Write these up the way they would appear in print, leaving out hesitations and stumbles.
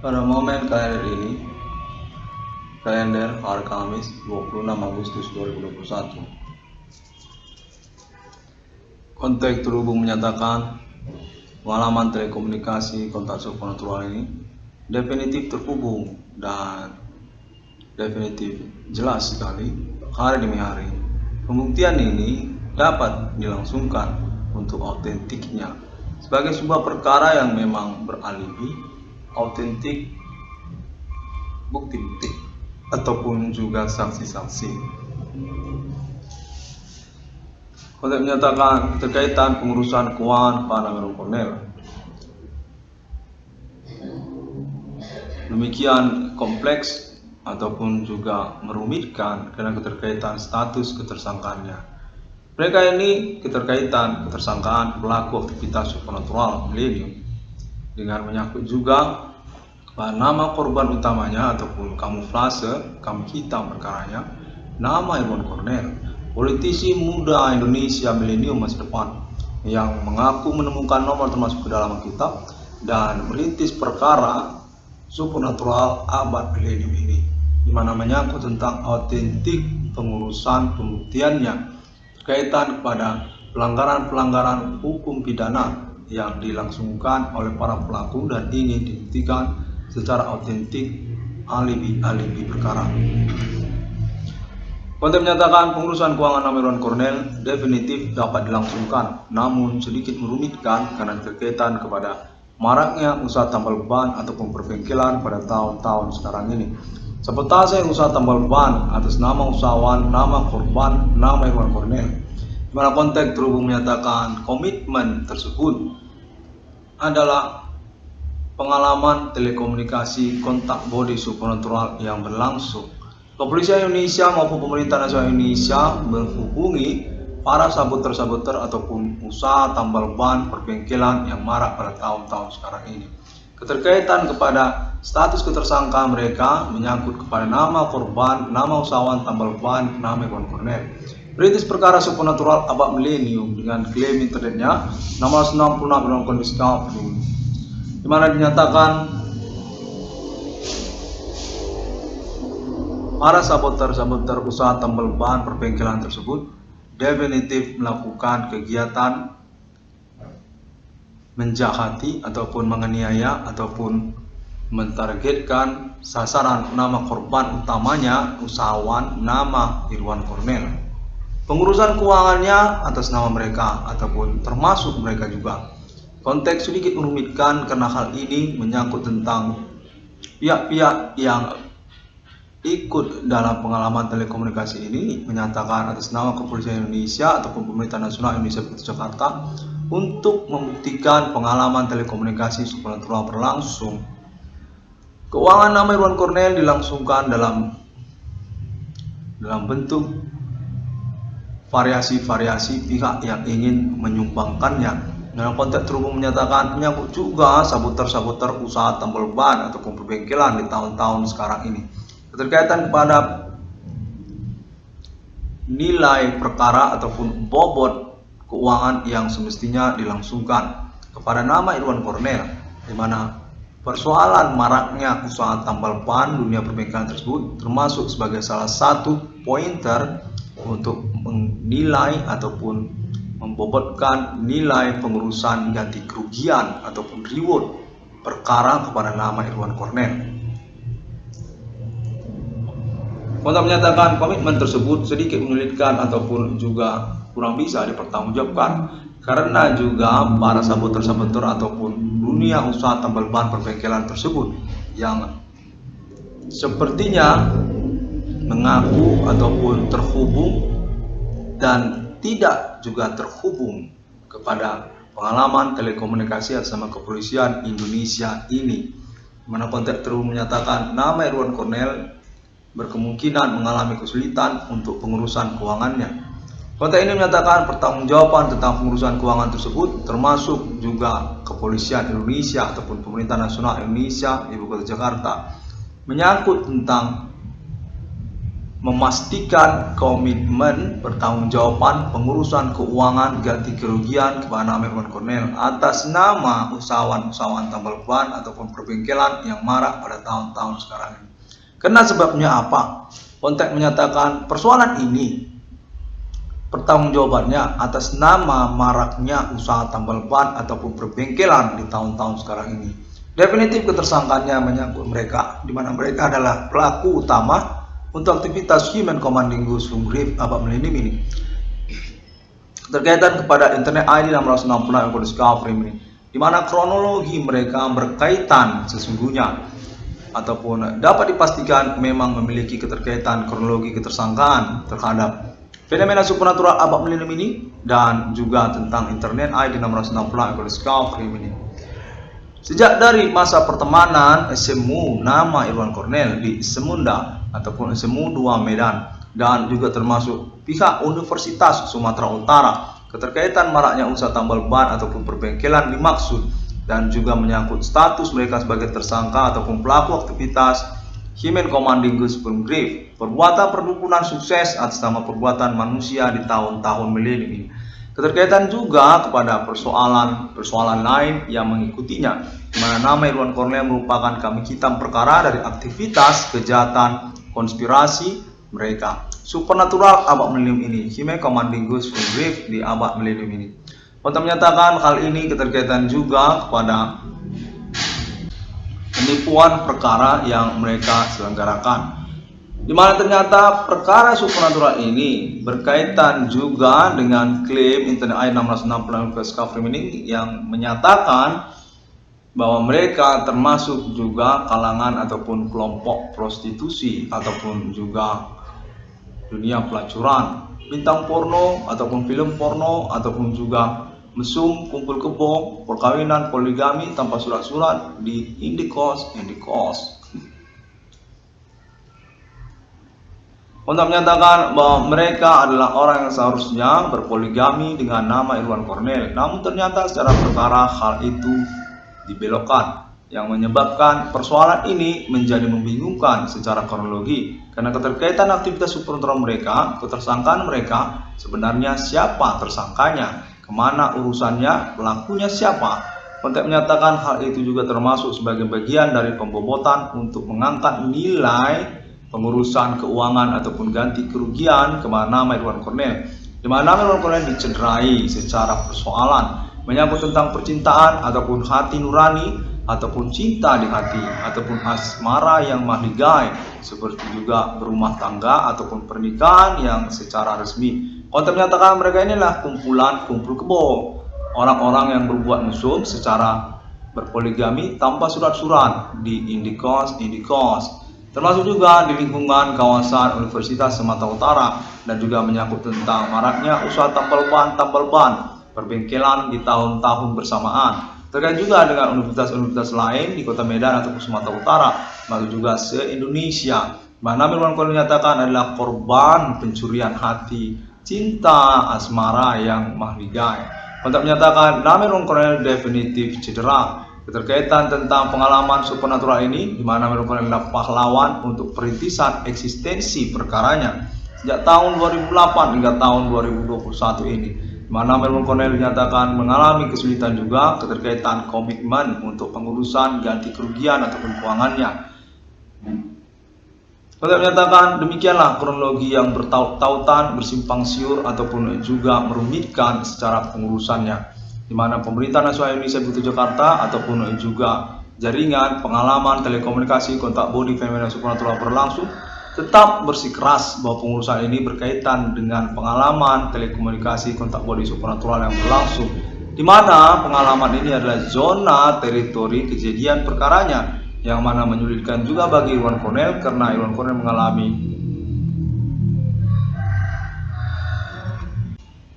Pada momen kalender ini, kalender hari Kamis 26 Agustus 2021, Kontak terhubung menyatakan pengalaman telekomunikasi kontak supernatural ini definitif terhubung dan definitif jelas sekali hari demi hari. Pembuktian ini dapat dilangsungkan untuk autentiknya sebagai sebuah perkara yang memang beralibi, autentik, bukti-bukti ataupun juga saksi-saksi. Kontak menyatakan keterkaitan pengurusan keuangan Pak Namirul Kornel. Demikian kompleks ataupun juga merumitkan karena keterkaitan status ketersangkaannya. Mereka ini ketersangkaan pelaku aktivitas supernatural milenium dengan menyangkut juga nama korban utamanya ataupun kamuflase, kambing hitam perkaranya, nama Irwan Kornel, politisi muda Indonesia milenium masa depan yang mengaku menemukan nomor termasuk ke dalam kitab dan merintis perkara supernatural abad milenium ini, di mana menyangkut tentang autentik pengurusan pembuktiannya berkaitan kepada pelanggaran-pelanggaran hukum pidana yang dilangsungkan oleh para pelaku dan ingin dibuktikan secara autentik alibi perkara. Kontak menyatakan pengurusan keuangan nama Irwan Kornel definitif dapat dilangsungkan, namun sedikit merumitkan karena terkaitan kepada maraknya usaha tambal ban ataupun perbengkelan pada tahun-tahun sekarang ini. Sabotase usaha tambal ban atas nama usahawan, nama korban, nama Irwan Kornel. Di mana kontak terhubung menyatakan komitmen tersebut adalah pengalaman telekomunikasi kontak body supernatural yang berlangsung. Kepolisian Indonesia maupun pemerintah nasional Indonesia menghubungi para saboter-saboter ataupun usaha tambal ban perbengkelan yang marak pada tahun-tahun sekarang ini. Keterkaitan kepada status ketersangkaan mereka menyangkut kepada nama korban, nama usahawan tambal ban, nama Irwan Kornel. Merintis perkara supernatural abad milenium dengan klaim internetnya 666 Irwan Kornel Discovery, di mana dinyatakan para saboter-saboter usaha tambal ban perbengkelan tersebut definitif melakukan kegiatan menjahati ataupun menganiaya ataupun mentargetkan sasaran nama korban utamanya usahawan nama Irwan Kornel. Pengurusan keuangannya atas nama mereka ataupun termasuk mereka juga. Konteks sedikit merumitkan karena hal ini menyangkut tentang pihak-pihak yang ikut dalam pengalaman telekomunikasi ini menyatakan atas nama Kepolisian Indonesia ataupun Pemerintah Nasional Indonesia Jakarta untuk membuktikan pengalaman telekomunikasi supernatural berlangsung. Keuangan nama Irwan Kornel dilangsungkan dalam bentuk variasi-variasi pihak yang ingin menyumbangkannya. Dalam konteks terhubung menyatakan menyangkut juga saboter-saboter usaha tambal ban ataupun perbengkelan di tahun-tahun sekarang ini. Keterkaitan kepada nilai perkara ataupun bobot keuangan yang semestinya dilangsungkan kepada nama Irwan Kornel, di mana persoalan maraknya usaha tambal ban dunia perbengkelan tersebut termasuk sebagai salah satu pointer untuk menilai ataupun membobotkan nilai pengurusan ganti kerugian ataupun reward perkara kepada nama Irwan Kornel. Kontak menyatakan komitmen tersebut sedikit menyulitkan ataupun juga kurang bisa dipertanggungjawabkan karena juga para saboter-saboter ataupun dunia usaha tambal ban perbengkelan tersebut yang sepertinya mengaku ataupun terhubung dan tidak juga terhubung kepada pengalaman telekomunikasi bersama Kepolisian Indonesia ini, mana konteks terhubung menyatakan nama Irwan Kornel berkemungkinan mengalami kesulitan untuk pengurusan keuangannya. Kontak ini menyatakan pertanggungjawaban tentang pengurusan keuangan tersebut termasuk juga Kepolisian Indonesia ataupun Pemerintah Nasional Indonesia Ibu Kota Jakarta menyangkut tentang memastikan komitmen pertanggungjawaban pengurusan keuangan ganti kerugian kepada nama Irwan Cornel atas nama usahawan-usahawan tambal ban ataupun perbengkelan yang marak pada tahun-tahun sekarang ini. Karena sebabnya apa? Konteks menyatakan persoalan ini pertanggungjawabannya atas nama maraknya usaha tambal ban ataupun perbengkelan di tahun-tahun sekarang ini. Definitif ketersangkaannya menyangkut mereka, di mana mereka adalah pelaku utama untuk aktivitas Human Commanding Ghost Grave Abad Millennium ini. Terkaitan kepada Internet ID 666 yang discovery ini, di mana kronologi mereka berkaitan sesungguhnya ataupun dapat dipastikan memang memiliki keterkaitan kronologi ketersangkaan terhadap fenomena supernatural Abad Millennium ini dan juga tentang Internet ID 666 yang discovery ini. Sejak dari masa pertemanan SMU nama Irwan Cornel di Semunda ataupun SMU 2 Medan dan juga termasuk pihak Universitas Sumatera Utara, keterkaitan maraknya usaha tambal ban ataupun perbengkelan dimaksud dan juga menyangkut status mereka sebagai tersangka ataupun pelaku aktivitas Human Commanding Ghost Grave, perbuatan perdukunan sukses atas nama perbuatan manusia di tahun-tahun milenium ini. Keterkaitan juga kepada persoalan lain yang mengikutinya, di mana nama Irwan Cornel merupakan kambing hitam perkara dari aktivitas kejahatan konspirasi mereka supernatural abad milenium ini, Human Commanding Ghost Grave di abad milenium ini. Untuk menyatakan hal ini keterkaitan juga kepada penipuan perkara yang mereka selenggarakan, di mana ternyata perkara supernatural ini berkaitan juga dengan klaim Internet ID 666 discovery ini yang menyatakan bahwa mereka termasuk juga kalangan ataupun kelompok prostitusi ataupun juga dunia pelacuran, bintang porno ataupun film porno ataupun juga mesum, kumpul kebo, perkawinan, poligami tanpa surat-surat di indikos. Untuk menyatakan bahwa mereka adalah orang yang seharusnya berpoligami dengan nama Irwan Cornel, namun ternyata secara perkara hal itu dibelokkan, yang menyebabkan persoalan ini menjadi membingungkan secara kronologi karena keterkaitan aktivitas supernatural mereka, ketersangkaan mereka, sebenarnya siapa tersangkanya, kemana urusannya, pelakunya siapa. Konteks menyatakan hal itu juga termasuk sebagai bagian dari pembobotan untuk mengangkat nilai pengurusan keuangan ataupun ganti kerugian kepada nama Irwan Cornel, di mana nama Irwan Cornel dicederai secara persoalan menyangkut tentang percintaan ataupun hati nurani ataupun cinta di hati ataupun asmara yang mahligai, seperti juga berumah tangga ataupun pernikahan yang secara resmi. Konteks menyatakan mereka inilah kumpul kebo, orang-orang yang berbuat mesum secara berpoligami tanpa surat-surat di indikos, termasuk juga di lingkungan kawasan Universitas Sumatera Utara dan juga menyangkut tentang maraknya usaha tambal ban perbengkelan di tahun-tahun bersamaan, terkait juga dengan universitas-universitas lain di Kota Medan ataupun Sumatera Utara, lalu juga se-Indonesia. Mana Irwan Cornel dinyatakan adalah korban pencurian hati, cinta asmara yang mahligai. Untuk menyatakan nama Irwan Cornel definitif cedera. Keterkaitan tentang pengalaman supernatural ini, di mana Irwan Cornel adalah pahlawan untuk perintisan eksistensi perkaranya sejak tahun 2008 hingga tahun 2021 ini, di mana Irwan Cornel dinyatakan mengalami kesulitan juga keterkaitan komitmen untuk pengurusan ganti kerugian ataupun keuangannya. Untuk menyatakan demikianlah kronologi yang bertaut-tautan, bersimpang siur ataupun juga merumitkan secara pengurusannya, di mana pemerintah nasional Indonesia Butuh Jakarta ataupun juga jaringan pengalaman telekomunikasi kontak bodi fenomena supernatural berlangsung tetap bersikeras bahwa pengurusan ini berkaitan dengan pengalaman telekomunikasi kontak bodi supernatural yang berlangsung, di mana pengalaman ini adalah zona teritori kejadian perkaranya, yang mana menyulitkan juga bagi Irwan Cornel karena Irwan Cornel mengalami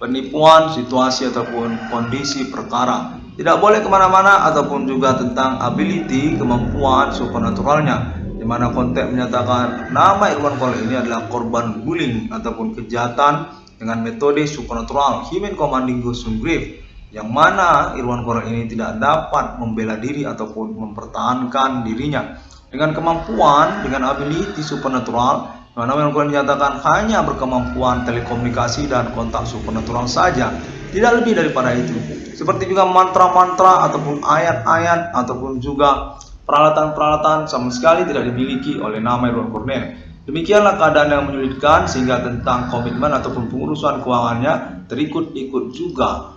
penipuan situasi ataupun kondisi perkara. Tidak boleh kemana-mana ataupun juga tentang ability, kemampuan supernaturalnya, di mana konteks menyatakan nama Irwan Cornel ini adalah korban bullying ataupun kejahatan dengan metode supernatural Human Commanding Ghost Grave, yang mana Irwan Cornel ini tidak dapat membela diri ataupun mempertahankan dirinya dengan kemampuan, dengan ability supernatural Mana yang dinyatakan hanya berkemampuan telekomunikasi dan kontak supernatural saja, tidak lebih daripada itu. Seperti juga mantra-mantra ataupun ayat-ayat ataupun juga peralatan-peralatan sama sekali tidak dimiliki oleh nama Irwan Cornell. Demikianlah keadaan yang menyulitkan sehingga tentang komitmen ataupun pengurusan keuangannya terikut-ikut juga.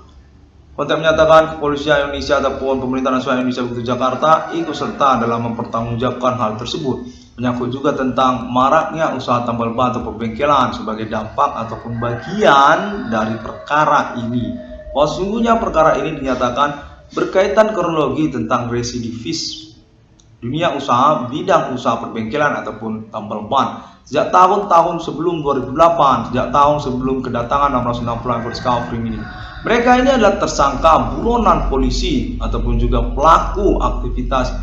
Konten menyatakan kepolisian Indonesia ataupun pemerintah nasional Indonesia Begitu Jakarta ikut serta dalam mempertanggungjawabkan hal tersebut. Menyangkut juga tentang maraknya usaha tambal ban atau pembengkelan sebagai dampak ataupun bagian dari perkara ini. Bahwa sesungguhnya perkara ini dinyatakan berkaitan kronologi tentang residivis dunia usaha, bidang usaha perbengkelan ataupun tambal ban. Sejak tahun-tahun sebelum 2008, sejak tahun sebelum kedatangan 660 Discovery ini. Mereka ini adalah tersangka buronan polisi ataupun juga pelaku aktivitas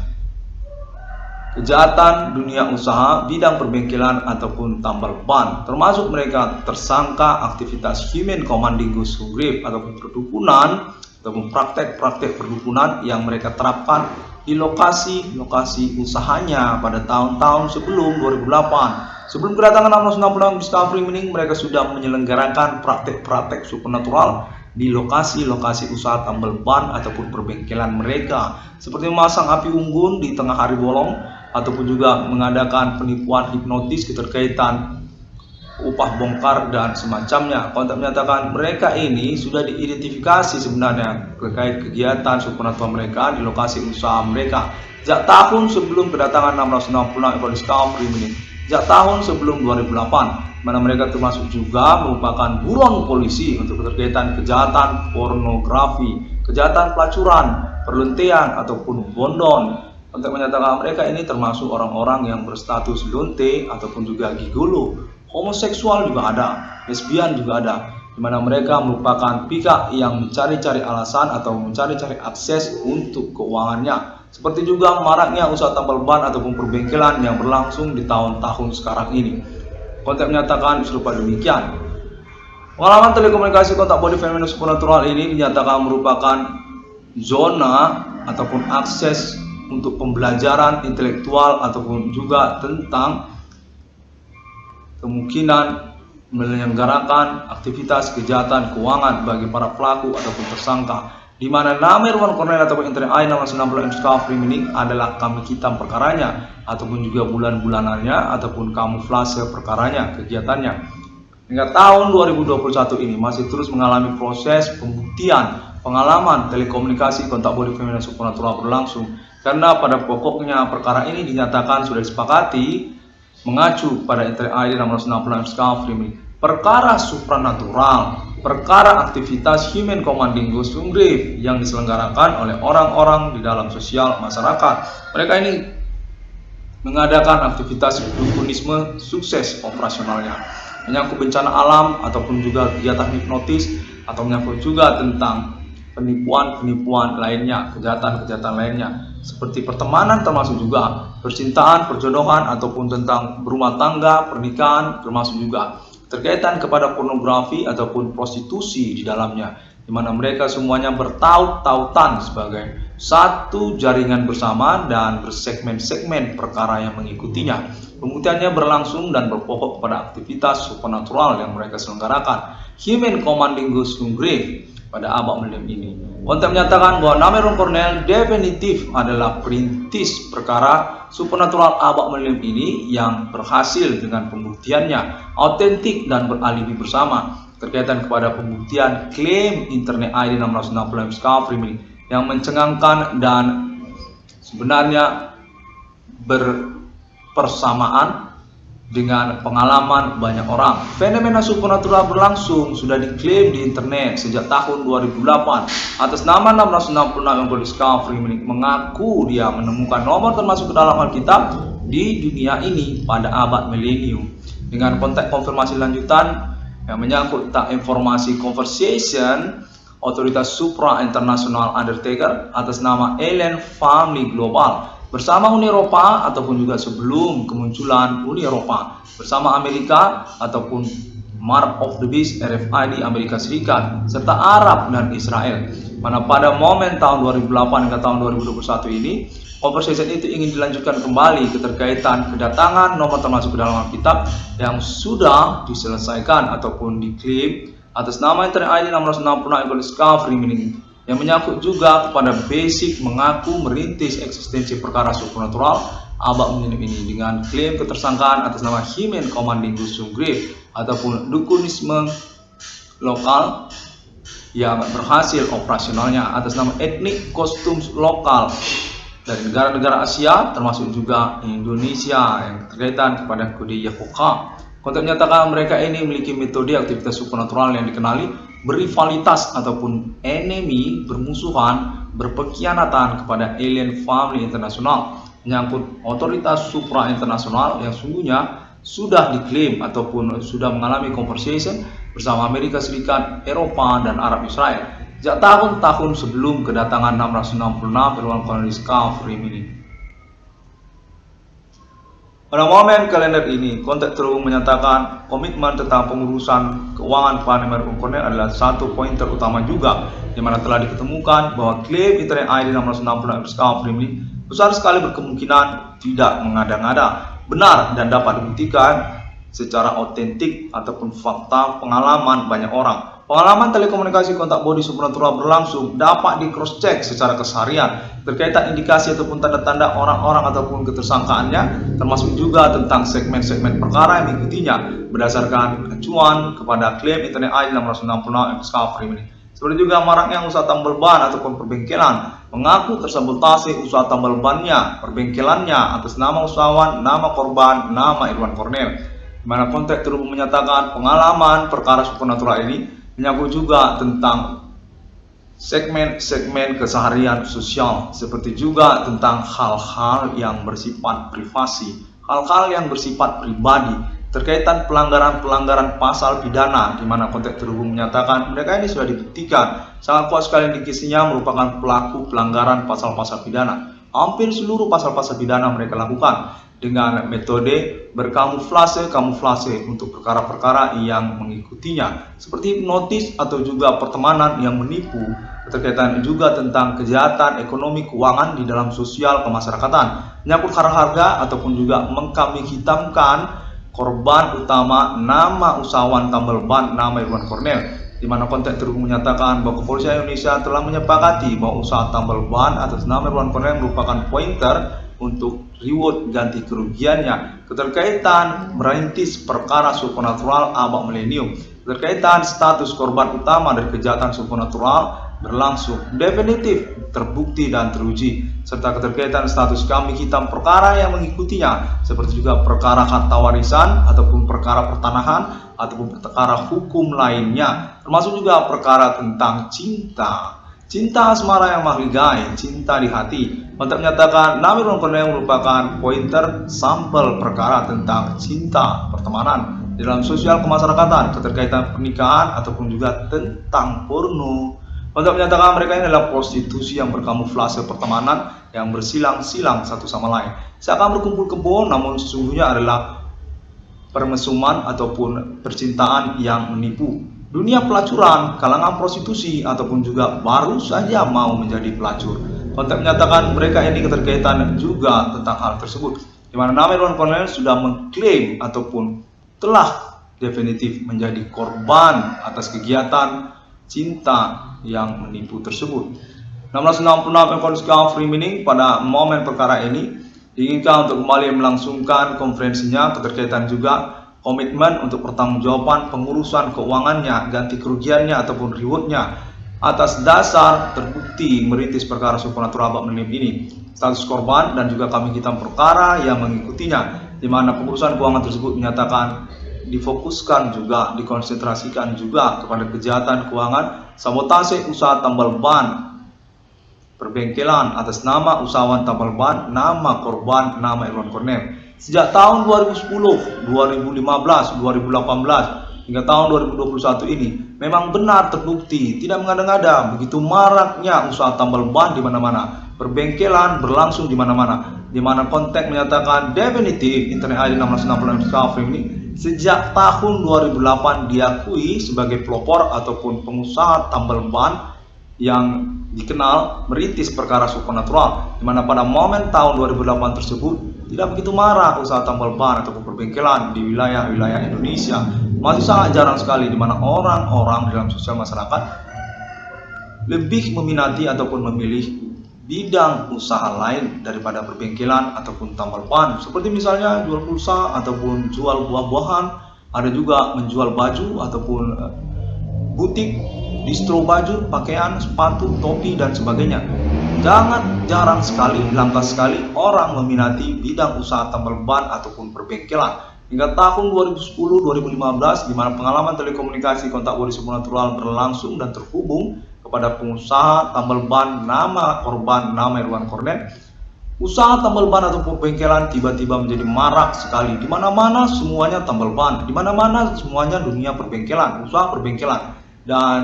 kejahatan dunia usaha, bidang perbengkelan ataupun tambal ban. Termasuk mereka tersangka aktivitas human commanding ghost grave ataupun perdukunan ataupun praktek-praktek perdukunan yang mereka terapkan di lokasi-lokasi usahanya pada tahun-tahun sebelum 2008. Sebelum kedatangan 660 Discovery Mining, mereka sudah menyelenggarakan praktek-praktek supernatural di lokasi-lokasi usaha tambal ban ataupun perbengkelan mereka, seperti memasang api unggun di tengah hari bolong ataupun juga mengadakan penipuan hipnotis keterkaitan upah bongkar dan semacamnya. Kontak menyatakan mereka ini sudah diidentifikasi sebenarnya terkait kegiatan supernatural mereka di lokasi usaha mereka sejak tahun sebelum kedatangan 660 Discovery Mining, sejak tahun sebelum 2008, mana mereka termasuk juga merupakan buron polisi untuk keterkaitan kejahatan pornografi, kejahatan pelacuran, perluntian ataupun bondon. Untuk menyatakan mereka ini termasuk orang-orang yang berstatus lonte ataupun juga gigolo, homoseksual juga ada, lesbian juga ada, di mana mereka merupakan pihak yang mencari-cari alasan atau mencari-cari akses untuk keuangannya. Seperti juga maraknya usaha tambal ban ataupun perbengkelan yang berlangsung di tahun-tahun sekarang ini. Kontak menyatakan serupa demikian. Pengalaman telekomunikasi kontak body fenomena supernatural ini dinyatakan merupakan zona ataupun akses untuk pembelajaran intelektual ataupun juga tentang kemungkinan menyelenggarakan aktivitas kejahatan keuangan bagi para pelaku ataupun tersangka, di mana nama Irwan Cornell ataupun Intern I 660 Discovery Mining adalah kambing hitam perkaranya ataupun juga bulan-bulanannya ataupun kamuflase perkaranya, kegiatannya. Hingga tahun 2021 ini masih terus mengalami proses pembuktian pengalaman telekomunikasi kontak body fenomena supernatural berlangsung, karena pada pokoknya perkara ini dinyatakan sudah disepakati mengacu pada Intern ID 660 Discovery Mining, perkara supranatural, perkara aktivitas human commanding ghost grave yang diselenggarakan oleh orang-orang di dalam sosial masyarakat. Mereka ini mengadakan aktivitas dukunisme sukses operasionalnya, menyangkut bencana alam ataupun juga kegiatan hipnotis, atau menyangkut juga tentang penipuan-penipuan lainnya, kejahatan-kejahatan lainnya, seperti pertemanan termasuk juga percintaan, perjodohan ataupun tentang berumah tangga, pernikahan termasuk juga terkaitan kepada pornografi ataupun prostitusi di dalamnya, di mana mereka semuanya bertaut-tautan sebagai satu jaringan bersama dan bersegmen-segmen perkara yang mengikutinya. Pembuktiannya berlangsung dan berpokok pada aktivitas supernatural yang mereka selenggarakan, human commanding ghost grave pada abad milenium ini. Konten menyatakan bahwa nama Irwan Cornell definitif adalah perintis perkara supernatural abad milenium ini yang berhasil dengan pembuktiannya autentik dan beralibi bersama terkaitan kepada pembuktian klaim Internet ID 660 Discovery Mining yang mencengangkan dan sebenarnya berpersamaan dengan pengalaman banyak orang. Fenomena supernatural berlangsung sudah diklaim di internet sejak tahun 2008 atas nama 666 Discovery Mining, mengaku dia menemukan nomor termasuk ke dalam Alkitab di dunia ini pada abad milenium. Dengan konteks konfirmasi lanjutan yang menyangkut tentang informasi conversation otoritas supra internasional Undertaker atas nama Alien Family Global bersama Uni Eropa ataupun juga sebelum kemunculan Uni Eropa bersama Amerika ataupun Mark of the Beast RFID Amerika Serikat serta Arab dan Israel, mana pada momen tahun 2008 hingga tahun 2021 ini conversation itu ingin dilanjutkan kembali keterkaitan kedatangan nomor termasuk ke dalam Alkitab yang sudah diselesaikan ataupun diklaim atas nama Internet ID 666 Discovery Meaning, yang menyangkut juga kepada basic mengaku merintis eksistensi perkara supernatural abad menyelim ini dengan klaim ketersangkaan atas nama Himen Commanding Gusung Grave ataupun dukunisme lokal yang berhasil operasionalnya atas nama etnik kostum lokal dari negara-negara Asia termasuk juga Indonesia yang terkaitan kepada kode Yahoka. Konteks menyatakan mereka ini memiliki metode aktivitas supernatural yang dikenali berrivalitas ataupun enemy, bermusuhan, berpengkhianatan kepada alien family internasional, menyangkut otoritas supra internasional yang sungguhnya sudah diklaim ataupun sudah mengalami conversation bersama Amerika Serikat, Eropa, dan Arab Israel sejak tahun-tahun sebelum kedatangan 666 Irwan Cornel Discovery Meaning. Pada momen kalender ini, konteks terhubung menyatakan komitmen tentang pengurusan keuangan Pak Irwan Cornel adalah satu pointer utama juga, di mana telah diketemukan bahwa klaim Internet ID 666 Discovery Meaning besar sekali berkemungkinan tidak mengada-ngada, benar dan dapat dibuktikan secara otentik ataupun fakta pengalaman banyak orang. Pengalaman telekomunikasi kontak body supernatural berlangsung dapat di cross check secara keseharian terkaitan indikasi ataupun tanda-tanda orang-orang ataupun ketersangkaannya, termasuk juga tentang segmen-segmen perkara yang mengikutinya berdasarkan acuan kepada klaim Internet ID 666 Discovery ini. Seperti juga maraknya usaha tambal ban ataupun perbengkelan mengaku tersabotase usaha tambal bannya, perbengkelannya atas nama usahawan, nama korban, nama Irwan Cornel. Di mana konteks terhubung menyatakan pengalaman perkara supernatural ini menyangkut juga tentang segmen-segmen keseharian sosial, seperti juga tentang hal-hal yang bersifat privasi, hal-hal yang bersifat pribadi, terkaitan pelanggaran-pelanggaran pasal pidana, di mana konteks terhubung menyatakan mereka ini sudah dibuktikan sangat kuat sekali indikasinya merupakan pelaku pelanggaran pasal-pasal pidana. Hampir seluruh pasal-pasal pidana mereka lakukan dengan metode berkamuflase untuk perkara-perkara yang mengikutinya, seperti hipnotis atau juga pertemanan yang menipu, terkaitan juga tentang kejahatan ekonomi keuangan di dalam sosial kemasyarakatan, menyangkut harga ataupun juga mengkambing hitamkan korban utama nama usahawan tambal ban nama Irwan Cornel, di mana konteks terhubung menyatakan bahwa kepolisian Indonesia telah menyepakati bahwa usaha tambal ban atas nama Irwan Cornel merupakan pointer untuk reward ganti kerugiannya, keterkaitan merintis perkara supernatural abad milenium, keterkaitan status korban utama dari kejahatan supernatural berlangsung definitif, terbukti dan teruji, serta keterkaitan status kambing hitam perkara yang mengikutinya, seperti juga perkara harta warisan ataupun perkara pertanahan ataupun perkara hukum lainnya, termasuk juga perkara tentang cinta asmara yang mahligai, cinta di hati. Untuk menyatakan nama Irwan Cornel merupakan pointer sampel perkara tentang cinta pertemanan di dalam sosial kemasyarakatan, keterkaitan pernikahan ataupun juga tentang porno. Untuk menyatakan mereka ini adalah prostitusi yang berkamuflase pertemanan yang bersilang-silang satu sama lain, seakan berkumpul kebo, namun sesungguhnya adalah permesuman ataupun percintaan yang menipu. Dunia pelacuran, kalangan prostitusi ataupun juga baru saja mau menjadi pelacur. Konteks menyatakan mereka ini keterkaitan juga tentang hal tersebut, di mana nama Irwan Cornel sudah mengklaim ataupun telah definitif menjadi korban atas kegiatan cinta yang menipu tersebut. 666 Irwan Discovery Meaning pada momen perkara ini diinginkan untuk kembali melangsungkan konferensinya, keterkaitan juga komitmen untuk pertanggungjawaban pengurusan keuangannya, ganti kerugiannya ataupun rewardnya atas dasar terbukti merintis perkara supernatural abad milenium ini, status korban dan juga kambing hitam perkara yang mengikutinya, di mana pengurusan keuangan tersebut menyatakan difokuskan juga, dikonsentrasikan juga kepada kejahatan keuangan, sabotase usaha tambal ban, perbengkelan atas nama usahawan tambal ban, nama korban, nama Irwan Cornel. Sejak tahun 2010, 2015, 2018 hingga tahun 2021 ini memang benar terbukti tidak mengada-ngada, begitu maraknya usaha tambal ban di mana-mana, perbengkelan berlangsung di mana-mana, di mana konteks menyatakan definitif Internet ID 666 Discovery ini sejak tahun 2008 diakui sebagai pelopor ataupun pengusaha tambal ban yang dikenal merintis perkara supernatural, di mana pada momen tahun 2008 tersebut tidak begitu marak usaha tambal ban ataupun perbengkelan di wilayah-wilayah Indonesia. Masih sangat jarang sekali di mana orang-orang dalam sosial masyarakat lebih meminati ataupun memilih bidang usaha lain daripada perbengkelan ataupun tambal ban, seperti misalnya jual pulsa ataupun jual buah-buahan, ada juga menjual baju ataupun butik, distro baju, pakaian, sepatu, topi, dan sebagainya. Jarang sekali, langka sekali orang meminati bidang usaha tambal ban ataupun perbengkelan. Hingga tahun 2010-2015, di mana pengalaman telekomunikasi kontak bodi supernatural berlangsung dan terhubung kepada pengusaha tambal ban nama korban nama Irwan Cornel, usaha tambal ban atau perbengkelan tiba-tiba menjadi marak sekali. Di mana-mana semuanya tambal ban, di mana-mana semuanya dunia perbengkelan, usaha perbengkelan. Dan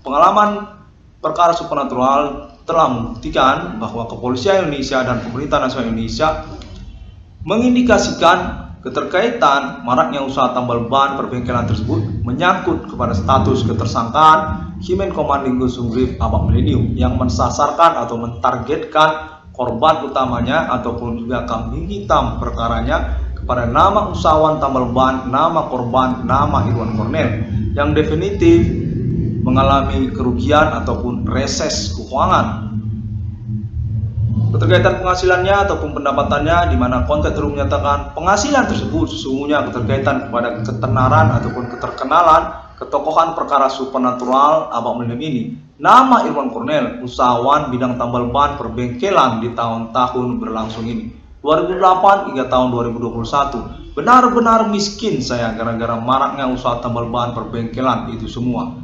pengalaman perkara supernatural telah membuktikan bahwa kepolisian Indonesia dan pemerintah nasional Indonesia mengindikasikan keterkaitan maraknya usaha tambal ban perbengkelan tersebut menyangkut kepada status ketersangkaan Himen Komandingo Sumgrif Abang Milenium yang mensasarkan atau mentargetkan korban utamanya ataupun juga kambing hitam perkaranya kepada nama usahawan tambal ban, nama korban, nama Irwan Cornel yang definitif mengalami kerugian ataupun reses keuangan. Keterkaitan penghasilannya ataupun pendapatannya, di mana konten terus menyatakan penghasilan tersebut sesungguhnya keterkaitan kepada ketenaran ataupun keterkenalan ketokohan perkara supernatural Abang Milenium ini. Nama Irwan Cornel, usahawan bidang tambal ban perbengkelan di tahun-tahun berlangsung ini, 2008 hingga tahun 2021. Benar-benar miskin saya gara-gara maraknya usaha tambal ban perbengkelan itu semua.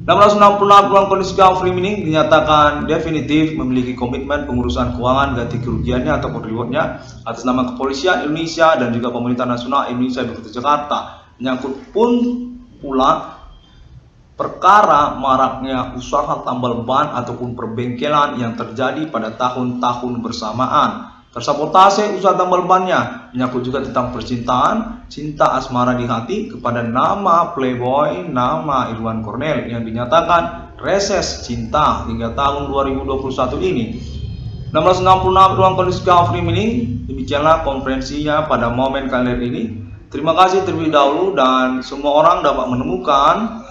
666 ruang kondisi free mining dinyatakan definitif memiliki komitmen pengurusan keuangan ganti kerugiannya ataupun rewardnya atas nama kepolisian Indonesia dan juga pemerintah nasional Indonesia Ibu Kota Jakarta. Menyangkut pun pula perkara maraknya usaha tambal ban ataupun perbengkelan yang terjadi pada tahun-tahun bersamaan. Tersabotase usaha tambal bannya, menyangkut juga tentang percintaan, cinta asmara di hati kepada nama playboy, nama Irwan Cornel yang dinyatakan reses cinta hingga tahun 2021 ini. 666 ruang kondisi free mining, demikianlah konferensinya pada momen kali ini. Terima kasih terlebih dahulu dan semua orang dapat menemukan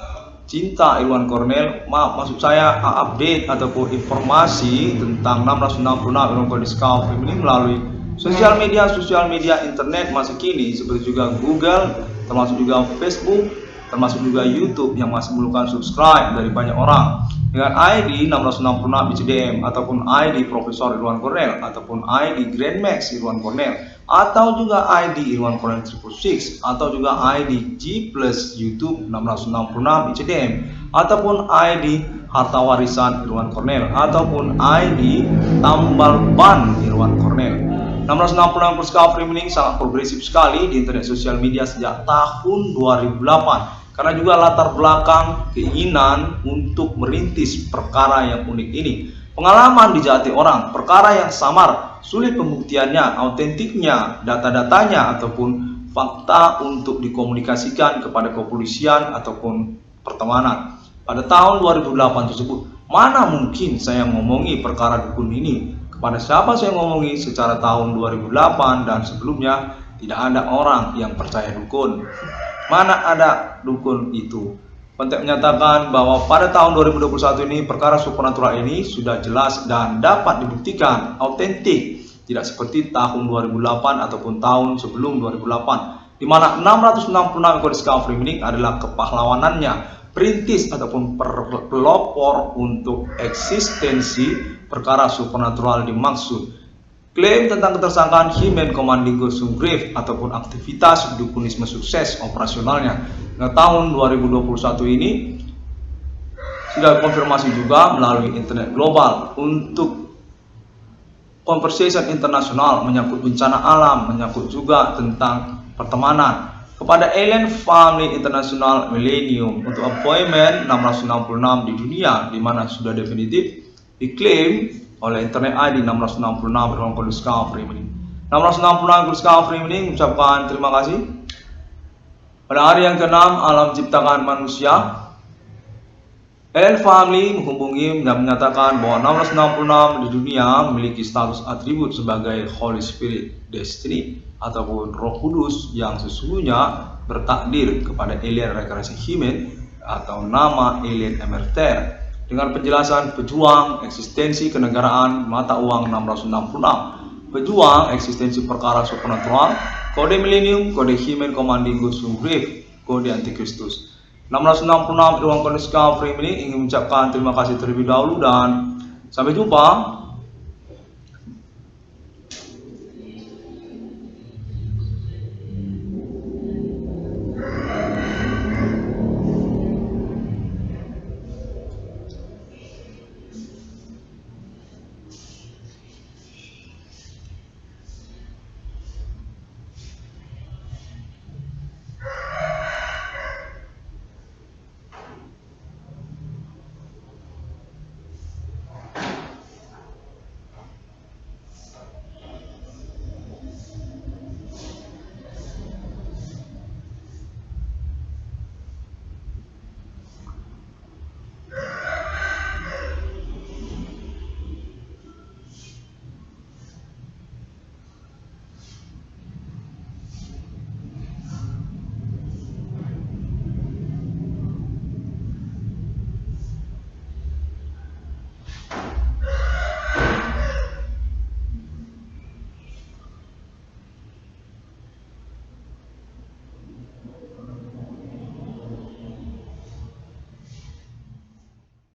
cinta Irwan Cornel, maksud saya update ataupun informasi tentang 666 ruang kondisi free mining melalui sosial media internet masa kini seperti juga Google, termasuk juga Facebook, termasuk juga YouTube yang masih memerlukan subscribe dari banyak orang dengan ID 666 BCDM ataupun ID Profesor Irwan Cornel ataupun ID Grand Max Irwan Cornel atau juga ID Irwan Cornel 666 atau juga ID G Plus YouTube 666 BCDM ataupun ID Harta Warisan Irwan Cornel ataupun ID Tambal Ban Irwan Cornel. 666 free mining sangat progresif sekali di internet sosial media sejak tahun 2008 karena juga latar belakang keinginan untuk merintis perkara yang unik ini. Pengalaman dijahati orang, perkara yang samar, sulit pembuktiannya, autentiknya, data-datanya ataupun fakta untuk dikomunikasikan kepada kepolisian ataupun pertemanan. Pada tahun 2008 tersebut, mana mungkin saya ngomongi perkara dukun ini? Kepada siapa saya ngomongi secara tahun 2008 dan sebelumnya tidak ada orang yang percaya dukun. Mana ada dukun itu? Kontek menyatakan bahwa pada tahun 2021 ini perkara supernatural ini sudah jelas dan dapat dibuktikan autentik, tidak seperti tahun 2008 ataupun tahun sebelum 2008 di mana 666 ekor discovery mining adalah kepahlawanannya, perintis ataupun pelopor untuk eksistensi perkara supernatural dimaksud. Klaim tentang ketersangkaan Himen Komandingo Sumgrif ataupun aktivitas dukunisme sukses operasionalnya nah, tahun 2021 ini sudah konfirmasi juga melalui internet global untuk conversation internasional menyangkut bencana alam, menyangkut juga tentang pertemanan kepada Alien Family International Millennium untuk appointment 666 di dunia, di mana sudah definitif diklaim oleh internet ID 666 ruang kondisi free mining. 666 free mining mengucapkan terima kasih. Pada hari yang ke-6 alam ciptakan manusia, Alien Family menghubungi dan menyatakan bahwa 1666 di dunia memiliki status atribut sebagai Holy Spirit, Destiny, ataupun Roh Kudus yang sesungguhnya bertakdir kepada alien reinkarnasi human atau nama alien emerter dengan penjelasan pejuang, eksistensi kenegaraan, mata uang 666, pejuang, eksistensi perkara supernatural, kode milenium, kode human commanding goods to grave, kode antikristus. 666 Ruang Kondisi Frame ini ingin mengucapkan terima kasih terlebih dahulu dan sampai jumpa.